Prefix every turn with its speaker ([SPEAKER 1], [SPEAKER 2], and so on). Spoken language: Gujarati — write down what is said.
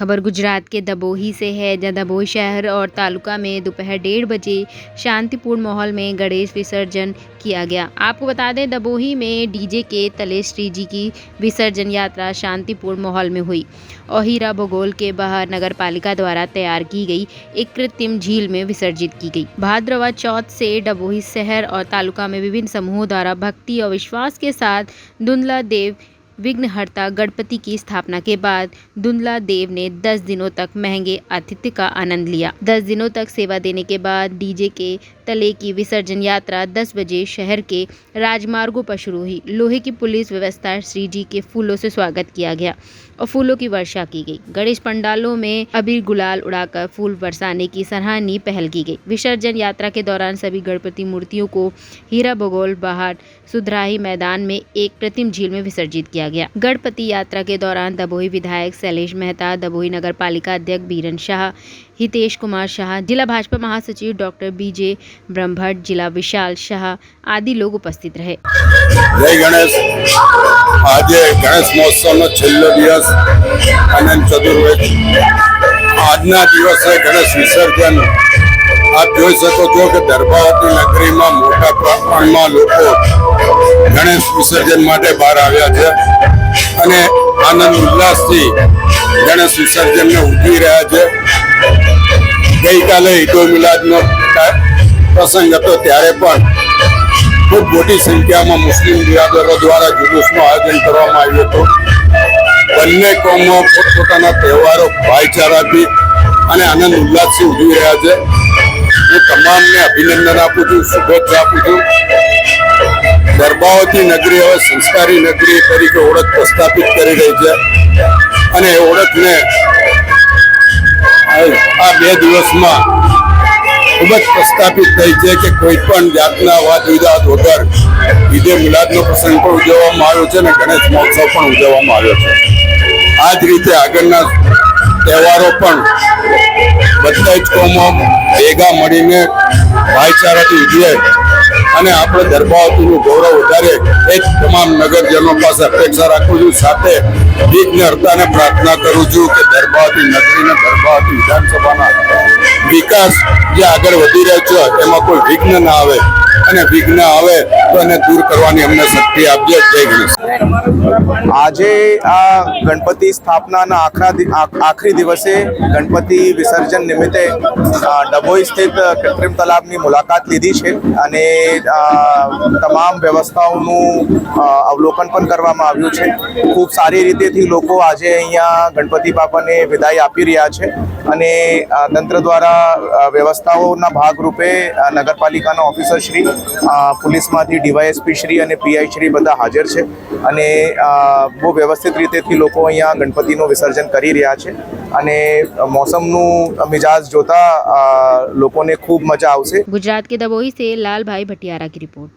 [SPEAKER 1] खबर गुजरात के दबोही से है, जहां दबोही शहर और तालुका में दोपहर 1:30 बजे शांतिपूर्ण माहौल में गणेश विसर्जन किया गया। आपको बता दें, दबोही में डीजे के तले श्री जी की विसर्जन यात्रा शांतिपूर्ण माहौल में हुई और हीरा भगोल के बाहर नगर पालिका द्वारा तैयार की गई एक कृत्रिम झील में विसर्जित की गई। भाद्रवा चौथ से डबोही शहर और तालुका में विभिन्न समूहों द्वारा भक्ति और विश्वास के साथ धुंधला देव विघ्नहर्ता गणपति की स्थापना के बाद धुंधला देव ने 10 दिनों तक महंगे आतिथ्य का आनंद लिया। 10 दिनों तक सेवा देने के बाद डीजे के तले की विसर्जन यात्रा 10 बजे शहर के राजमार्गों पर शुरू हुई। लोहे की पुलिस व्यवस्था श्री जी के फूलों से स्वागत किया गया और फूलों की वर्षा की गई। गणेश पंडालों में अबीर गुलाल उड़ाकर फूल बरसाने की सराहनीय पहल की गई। विसर्जन यात्रा के दौरान सभी गणपति मूर्तियों को हीरा भगोल बाहर सुधराही मैदान में एक कृत्रिम झील में विसर्जित किया गया। गणपति यात्रा के दौरान दबोही विधायक शैलेश मेहता, दबोही नगर पालिका अध्यक्ष बीरन शाह, हितेश कुमार शाह, जिला भाजपा महासचिव डॉक्टर बीजे ब्रह्मभट्ट, जिला विशाल शाह आदि लोग उपस्थित रहे।
[SPEAKER 2] जय गणेश। आज गणेश महोत्सव छेल्लो दिवस अनंत चतुर्वेदी। आजना दिवसे गणेश विसर्जन आप જોઈ શકો છો કે દરબાવતી નગરીમાં મોટા પ્રમાણમાં લોકો ગણેશ વિસર્જન માટે બહાર આવ્યા છે અને આનંદ ઉલ્લાસથી ગણેશ વિસર્જનને ઉજવી રહ્યા છે। ગઈકાલે ઈદ ઉલ મિલાદનો પ્રસંગ હતો, ત્યારે પણ ખૂબ મોટી સંખ્યામાં મુસ્લિમ બિરાદરો દ્વારા જુલુસનું આયોજન કરવામાં આવ્યું હતું। બંને કોમો પોતપોતાના તહેવારો ભાઈચારાથી અને આનંદ ઉલ્લાસથી ઉજવી રહ્યા છે। હું તમામને અભિનંદન આપું છું, શુભેચ્છા આપું છું। દરબાવતી નગરી હવે સંસ્કારી નગરી તરીકે ઓળખ પ્રસ્થાપિત કરી રહી છે અને એ ઓળખને આ 2 દિવસમાં ખૂબ જ પ્રસ્થાપિત થઈ છે કે કોઈ પણ જાતના વાદ વિવાદ વગર ઈદે મિલાદનો પ્રસંગ પણ ઉજવવામાં આવ્યો છે અને ગણેશ મહોત્સવ પણ ઉજવવામાં આવ્યો છે। આ જ રીતે આગળના તહેવારો પણ બધા જ કોમો ભેગા મળીને ભાઈચારાથી ઉજવે અને આપણે દરબાવતીનું ગૌરવ વધારે એ જ તમામ નગરજનો પાસે અપેક્ષા રાખું છું। સાથે વિઘ્નહર્તાને પ્રાર્થના કરું છું કે દરબાવતી નગરીને દરબાવતી વિધાનસભાના વિકાસ જે આગળ વધી રહ્યો છે એમાં કોઈ વિઘ્ન ના આવે અને વિઘ્ન આવે તો એને દૂર કરવાની અમને શક્તિ આપજે। જય ગણેશ।
[SPEAKER 3] આજે આ ગણપતિ સ્થાપનાના આખરી દિવસે ગણપતિ વિસર્જન નિમિત્તે ડભોઈ સ્થિત કૃત્રિમ તલાવની મુલાકાત લીધી છે અને તમામ વ્યવસ્થાઓનું અવલોકન પણ કરવામાં આવ્યું છે। ખૂબ સારી રીતેથી લોકો આજે અહીંયા ગણપતિ બાપાને વિદાય આપી રહ્યા છે અને તંત્ર દ્વારા વ્યવસ્થાઓના ભાગરૂપે નગરપાલિકાના ઓફિસરશ્રી, પોલીસમાંથી ડીવાયએસપી શ્રી અને પીઆઈ શ્રી બધા હાજર છે અને બહુ વ્યવસ્થિત રીતેથી લોકો અહીંયા ગણપતિનું વિસર્જન કરી રહ્યા છે અને મોસમનું મિજાજ જોતા લોકોને ખૂબ મજા આવશે।
[SPEAKER 1] गुजरात के दबोही से लाल भाई भटियारा की रिपोर्ट।